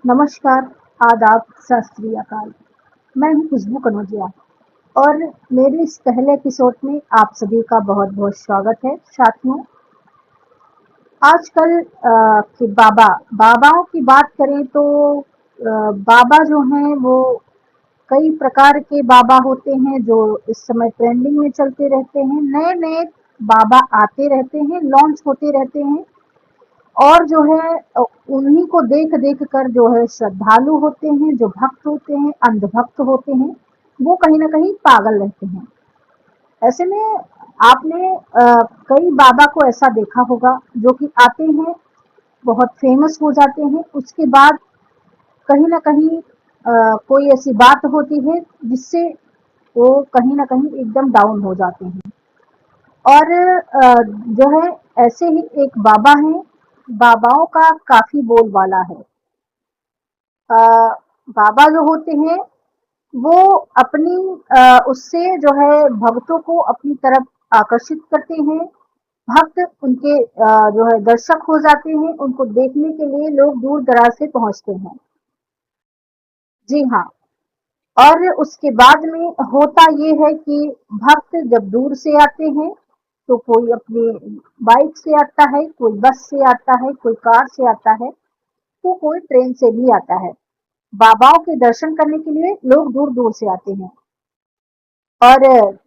नमस्कार, आदाब, सत श्री अकाल। मैं हूँ खुशबू कनौजिया और मेरे इस पहले एपिसोड में आप सभी का बहुत-बहुत स्वागत है। साथियों, आजकल के बाबाओं की बात करें तो बाबा जो हैं वो कई प्रकार के बाबा होते हैं जो इस समय ट्रेंडिंग में चलते रहते हैं। नए-नए बाबा आते रहते हैं, लॉन्च होते रहते हैं और जो है उन्हीं को देख-देख कर जो है श्रद्धालु होते हैं, जो भक्त होते हैं, अंधभक्त होते हैं, वो कहीं न कहीं पागल रहते हैं। ऐसे में आपने कई बाबा को ऐसा देखा होगा जो कि आते हैं, बहुत फेमस हो जाते हैं, उसके बाद कहीं न कहीं कोई ऐसी बात होती है जिससे वो कहीं न कहीं एकदम डाउन हो जाते हैं। और जो है ऐसे ही एक बाबा हैं, बाबाओं का काफ़ी बोलबाला है। अ, बाबा जो होते हैं वो अपनी उससे जो है भक्तों को अपनी तरफ आकर्षित करते हैं। भक्त उनके जो है दर्शक हो जाते हैं, उनको देखने के लिए लोग दूर-दराज से पहुँचते हैं। जी हाँ, और उसके बाद में होता ये है कि भक्त जब दूर से आते हैं, तो कोई अपनी बाइक से आता है, कोई बस से आता है, कोई कार से आता है, तो कोई ट्रेन से भी आता है। बाबाओं के दर्शन करने के लिए लोग दूर-दूर से आते हैं। और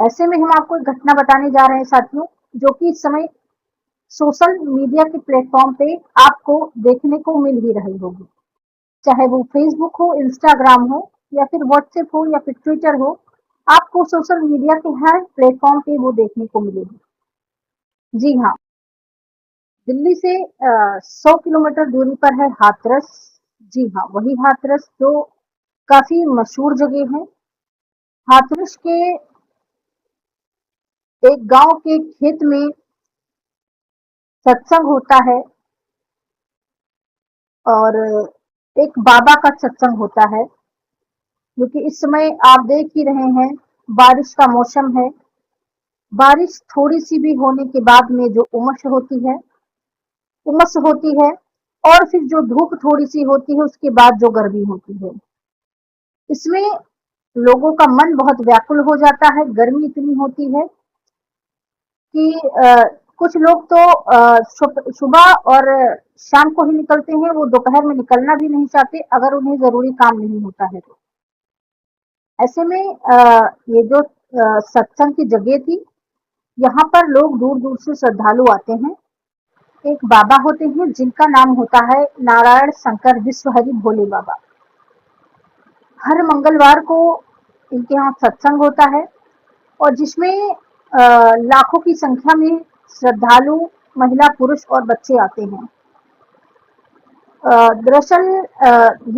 ऐसे में हम आपको एक घटना बताने जा रहे हैं साथियों, जो कि इस समय सोशल मीडिया के प्लेटफॉर्म पे आपको देखने को मिल ही रही होगी। चाहे वो फेसबुक हो, इंस्टाग्राम हो या फिर व्हाट्सएप हो या फिर ट्विटर हो, आपको सोशल मीडिया के हर प्लेटफॉर्म पे वो देखने को मिलेगी। जी हाँ, दिल्ली से 100 किलोमीटर दूरी पर है हाथरस। जी हाँ, वही हाथरस जो काफ़ी मशहूर जगह है। हाथरस के एक गाँव के खेत में सत्संग होता है और एक बाबा का सत्संग होता है, जो कि इस समय आप देख ही रहे हैं, बारिश का मौसम है। बारिश थोड़ी-सी भी होने के बाद में जो उमस होती है और फिर जो धूप थोड़ी-सी होती है, उसके बाद जो गर्मी होती है। इसमें लोगों का मन बहुत व्याकुल हो जाता है, गर्मी इतनी होती है कि कुछ लोग तो सुबह और शाम को ही निकलते हैं, वो दोपहर में निकलना भी नहीं चाहते अगर उन्हें ज़रूरी काम नहीं होता है तो। ऐसे में ये जो सत्संग की जगह थी, यहाँ पर लोग दूर-दूर से श्रद्धालु आते हैं। एक बाबा होते हैं जिनका नाम होता है नारायण शंकर विश्वहरि भोले बाबा। हर मंगलवार को इनके यहाँ सत्संग होता है और जिसमें लाखों की संख्या में श्रद्धालु महिला, पुरुष और बच्चे आते हैं। दरअसल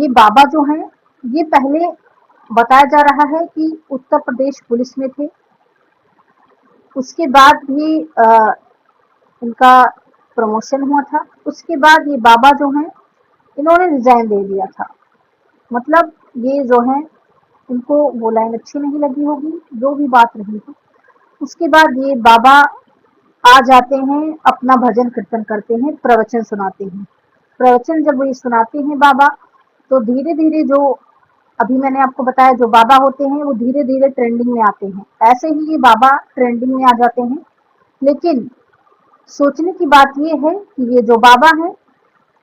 ये बाबा जो हैं, ये पहले बताया जा रहा है कि उत्तर प्रदेश पुलिस में थे। उसके बाद भी इनका प्रमोशन हुआ था। उसके बाद ये बाबा जो हैं, इन्होंने रिज़ाइन दे दिया था। मतलब ये जो हैं, इनको वो लाइन अच्छी नहीं लगी होगी, जो भी बात रही हो। उसके बाद ये बाबा आ जाते हैं, अपना भजन कीर्तन करते हैं, प्रवचन सुनाते हैं। प्रवचन जब ये सुनाते हैं बाबा, तो धीरे-धीरे जो अभी मैंने आपको बताया जो बाबा होते हैं, वो धीरे-धीरे ट्रेंडिंग में आते हैं। ऐसे ही ये बाबा ट्रेंडिंग में आ जाते हैं। लेकिन सोचने की बात ये है कि ये जो बाबा हैं,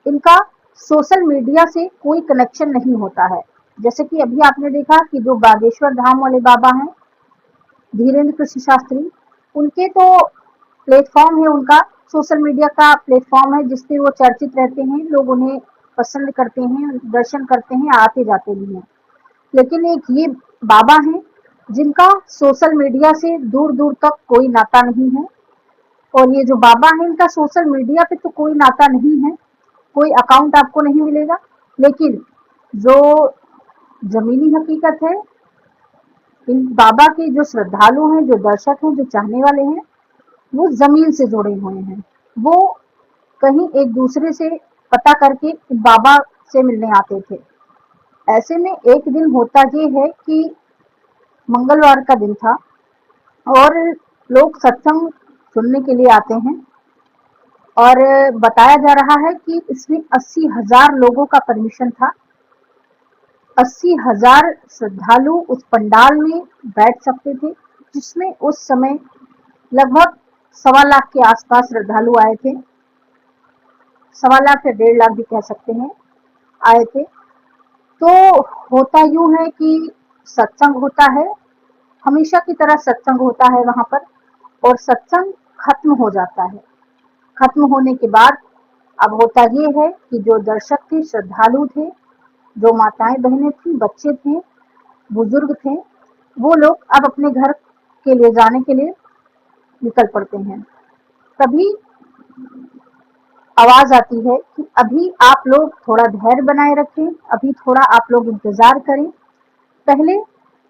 इनका सोशल मीडिया से कोई कनेक्शन नहीं होता है। जैसे कि अभी आपने देखा कि जो बागेश्वर धाम वाले बाबा हैं, धीरेन्द्र कृष्ण शास्त्री, उनके तो प्लेटफॉर्म है उनका, सोशल मीडिया का प्लेटफॉर्म है जिसपे वो चर्चित रहते हैं, लोग उन्हें पसंद करते हैं, दर्शन करते हैं, आते जाते भी हैं। लेकिन एक ये बाबा हैं जिनका सोशल मीडिया से दूर-दूर तक कोई नाता नहीं है और ये जो बाबा हैं इनका सोशल मीडिया पे तो कोई नाता नहीं है, कोई अकाउंट आपको नहीं मिलेगा। लेकिन जो ज़मीनी हकीकत है, इन बाबा के जो श्रद्धालु हैं, जो दर्शक हैं, जो चाहने वाले हैं, वो ज़मीन से जुड़े हुए हैं। वो कहीं एक दूसरे से पता करके बाबा से मिलने आते थे। ऐसे में एक दिन होता ये है कि मंगलवार का दिन था और लोग सत्संग सुनने के लिए आते हैं। और बताया जा रहा है कि इसमें 80,000 लोगों का परमिशन था। 80,000 श्रद्धालु उस पंडाल में बैठ सकते थे, जिसमें उस समय लगभग 1.25 लाख के आसपास श्रद्धालु आए थे। 1.25 या 1.5 लाख भी कह सकते हैं, आए थे। तो होता यूं है कि सत्संग होता है, हमेशा की तरह सत्संग होता है वहां पर, और सत्संग खत्म हो जाता है। खत्म होने के बाद अब होता ये है कि जो दर्शक थे, श्रद्धालु थे, जो माताएं बहनें थी, बच्चे थे, बुजुर्ग थे, वो लोग अब अपने घर के लिए जाने के लिए निकल पड़ते हैं। तभी आवाज आती है कि अभी आप लोग थोड़ा धैर्य बनाए रखें, अभी थोड़ा आप लोग इंतजार करें, पहले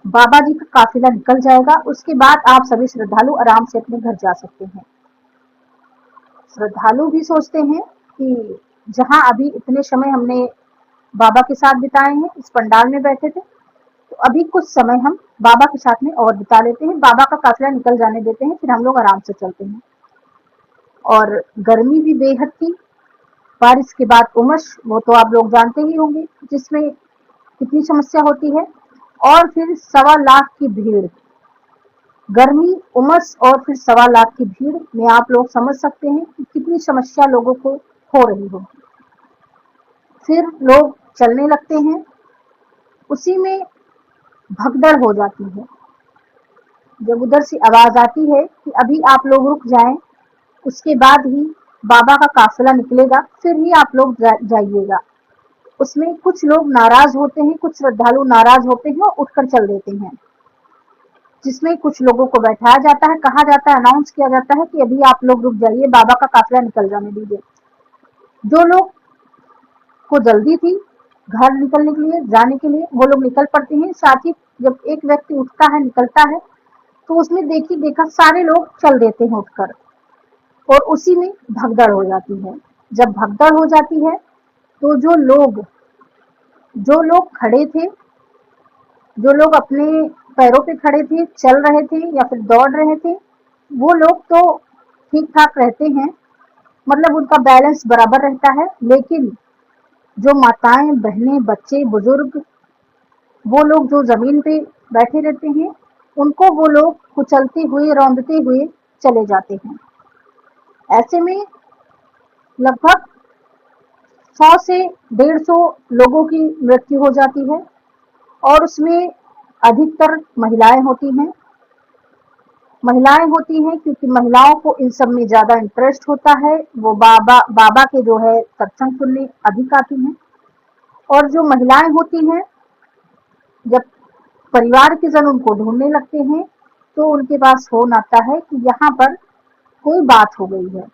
बाबा जी का काफिला निकल जाएगा, उसके बाद आप सभी श्रद्धालु आराम से अपने घर जा सकते हैं। श्रद्धालु भी सोचते हैं कि जहां अभी इतने समय हमने बाबा के साथ बिताए हैं, इस पंडाल में बैठे थे, तो अभी कुछ समय हम बाबा के साथ में और बिता लेते हैं, बाबा का काफिला निकल जाने देते हैं, फिर हम लोग आराम से चलते हैं। और गर्मी भी बेहद थी, बारिश के बाद उमस, वो तो आप लोग जानते ही होंगे जिसमें कितनी समस्या होती है। और फिर 1.25 लाख की भीड़, गर्मी, उमस और फिर 1.25 लाख की भीड़ में आप लोग समझ सकते हैं कि कितनी समस्या लोगों को हो रही हो। फिर लोग चलने लगते हैं, उसी में भगदड़ हो जाती है। जब उधर से आवाज आती है कि अभी आप लोग रुक जाएं, उसके बाद ही बाबा का काफिला निकलेगा, फिर ही आप लोग जाइएगा। उसमें कुछ लोग नाराज होते हैं, कुछ श्रद्धालु नाराज होते हैं और उठकर चल देते हैं, जिसमें कुछ लोगों को बैठाया जाता है, कहा जाता है, अनाउंस किया जाता है कि अभी आप लोग रुक जाइए, बाबा का काफिला निकल जाने दीजिए। जो लोग को जल्दी थी घर निकलने के लिए, जाने के लिए, वो लोग निकल पड़ते हैं। साथ ही जब एक व्यक्ति उठता है, निकलता है, तो उसमें देखी देखा सारे लोग चल देते हैं उठकर, और उसी में भगदड़ हो जाती है। जब भगदड़ हो जाती है तो जो लोग खड़े थे, जो लोग अपने पैरों पे खड़े थे, चल रहे थे या फिर दौड़ रहे थे, वो लोग तो ठीक ठाक रहते हैं, मतलब उनका बैलेंस बराबर रहता है। लेकिन जो माताएं बहनें बच्चे बुजुर्ग, वो लोग जो जमीन पे बैठे रहते हैं, उनको वो लोग कुचलते हुए रौंदते हुए चले जाते हैं। ऐसे में लगभग 100 से 150 लोगों की मृत्यु हो जाती है, और उसमें अधिकतर महिलाएं होती हैं। महिलाएं होती हैं क्योंकि महिलाओं को इन सब में ज्यादा इंटरेस्ट होता है, वो बाबा के जो है सत्संग सुनने अधिक आती हैं। और जो महिलाएं होती हैं, जब परिवार के जन उनको ढूंढने लगते हैं, तो उनके पास फोन आता है कि यहाँ पर कोई बात हो गई है।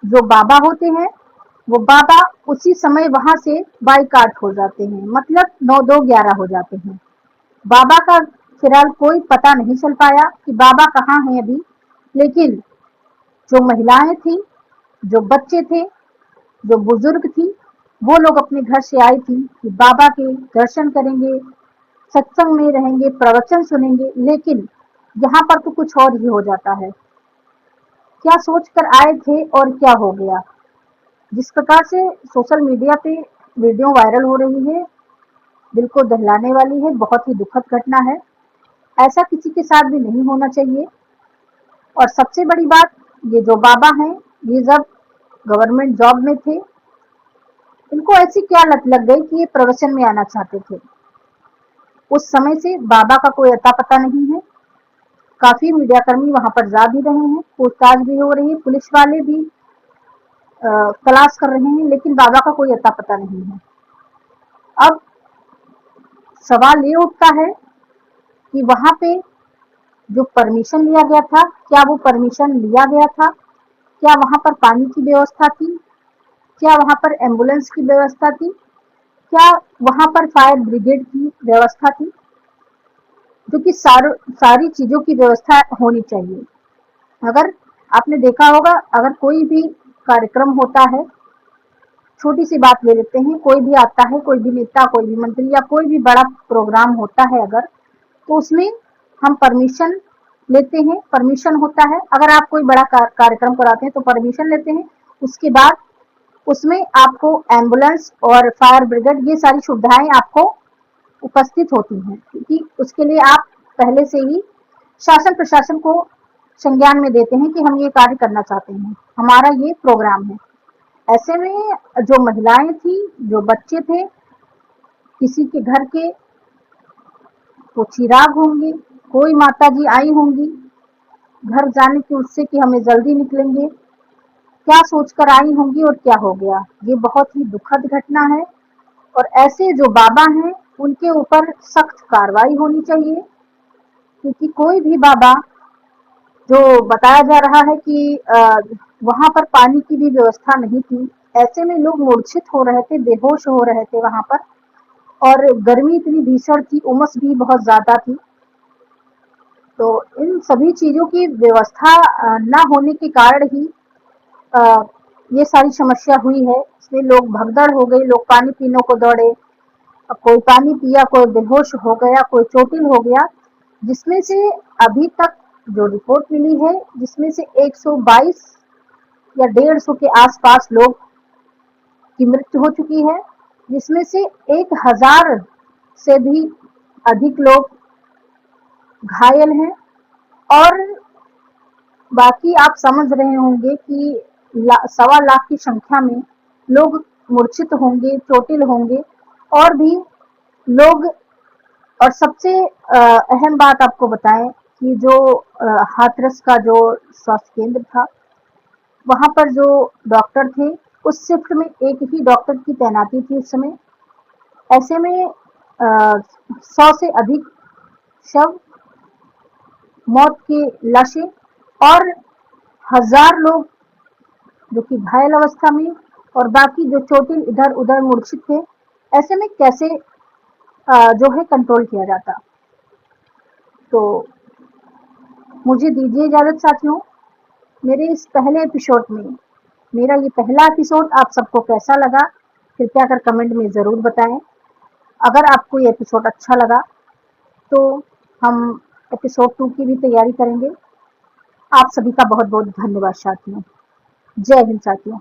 जो बाबा होते हैं, वो बाबा उसी समय वहां से बाइकाट हो जाते हैं, मतलब 9-2-11 हो जाते हैं। बाबा का फिलहाल कोई पता नहीं चल पाया कि बाबा कहाँ हैं अभी। लेकिन जो महिलाएं थी, जो बच्चे थे, जो बुजुर्ग थी, वो लोग अपने घर से आई थी कि बाबा के दर्शन करेंगे, सत्संग में रहेंगे, प्रवचन सुनेंगे। लेकिन यहाँ पर तो कुछ और ही हो जाता है। क्या सोचकर आए थे और क्या हो गया। जिस प्रकार से सोशल मीडिया पे वीडियो वायरल हो रही है, दिल को दहलाने वाली है, बहुत ही दुखद घटना है। ऐसा किसी के साथ भी नहीं होना चाहिए। और सबसे बड़ी बात, ये जो बाबा हैं, ये जब गवर्नमेंट जॉब में थे, इनको ऐसी क्या लत लग गई कि ये प्रवचन में आना चाहते थे। उस समय से बाबा का कोई अता पता नहीं है। काफी मीडियाकर्मी वहां पर जा भी रहे हैं, पूछताछ भी हो रही है, पुलिस वाले भी तलाश कर रहे हैं, लेकिन बाबा का कोई अता पता नहीं है। अब सवाल ये उठता है कि वहां पे जो परमिशन लिया गया था, क्या वो परमिशन लिया गया था? क्या वहां पर पानी की व्यवस्था थी? क्या वहां पर एम्बुलेंस की व्यवस्था थी? क्या वहां पर फायर ब्रिगेड की व्यवस्था थी? जो कि सारी चीजों की व्यवस्था होनी चाहिए। अगर आपने देखा होगा, अगर कोई भी कार्यक्रम होता है, छोटी सी बात ले लेते हैं, कोई भी आता है, कोई भी नेता, कोई भी मंत्री या कोई भी बड़ा प्रोग्राम होता है अगर, तो उसमें हम परमिशन लेते हैं, परमिशन होता है। अगर आप कोई बड़ा कार्यक्रम कराते हैं तो परमिशन लेते हैं। उसके बाद उसमें आपको एम्बुलेंस और फायर ब्रिगेड ये सारी सुविधाएं आपको उपस्थित होती हैं, क्योंकि उसके लिए आप पहले से ही शासन प्रशासन को संज्ञान में देते हैं कि हम ये कार्य करना चाहते हैं, हमारा ये प्रोग्राम है। ऐसे में जो महिलाएं थी, जो बच्चे थे, किसी के घर के वो चिराग होंगे, कोई माता जी आई होंगी घर जाने की उससे कि हमें जल्दी निकलेंगे, क्या सोचकर आई होंगी और क्या हो गया। ये बहुत ही दुखद घटना है और ऐसे जो बाबा हैं उनके ऊपर सख्त कार्रवाई होनी चाहिए, क्योंकि कोई भी बाबा जो बताया जा रहा है कि वहां पर पानी की भी व्यवस्था नहीं थी, ऐसे में लोग मूर्छित हो रहे थे, बेहोश हो रहे थे वहां पर, और गर्मी इतनी भीषण थी, उमस भी बहुत ज्यादा थी। तो इन सभी चीजों की व्यवस्था न होने के कारण ही ये सारी समस्या हुई है। इसलिए लोग भगदड़ हो गई, लोग पानी पीने को दौड़े, कोई पानी पिया, कोई बेहोश हो गया, कोई चोटिल हो गया, जिसमें से अभी तक जो रिपोर्ट मिली है, जिसमें से 122 या 150 के आसपास लोग की मृत्यु हो चुकी है, जिसमें से 1000 से भी अधिक लोग घायल हैं। और बाकी आप समझ रहे होंगे कि 1.25 लाख की संख्या में लोग मूर्छित होंगे, चोटिल होंगे और भी लोग। और सबसे अहम बात आपको बताएं कि जो हाथरस का जो स्वास्थ्य केंद्र था, वहां पर जो डॉक्टर थे, उस शिफ्ट में एक ही डॉक्टर की तैनाती थी उस समय। ऐसे में 100 से अधिक शव, मौत की लाशें और 1000 लोग जो कि घायल अवस्था में, और बाकी जो चोटिल इधर उधर मूर्छित थे। ऐसे में कैसे जो है कंट्रोल किया जाता। तो मुझे दीजिए इजाजत साथियों, मेरे इस पहले एपिसोड में, मेरा ये पहला एपिसोड आप सबको कैसा लगा कृपया कर कमेंट में ज़रूर बताएं। अगर आपको ये एपिसोड अच्छा लगा तो हम एपिसोड 2 की भी तैयारी करेंगे। आप सभी का बहुत बहुत धन्यवाद साथियों। जय हिंद साथियों।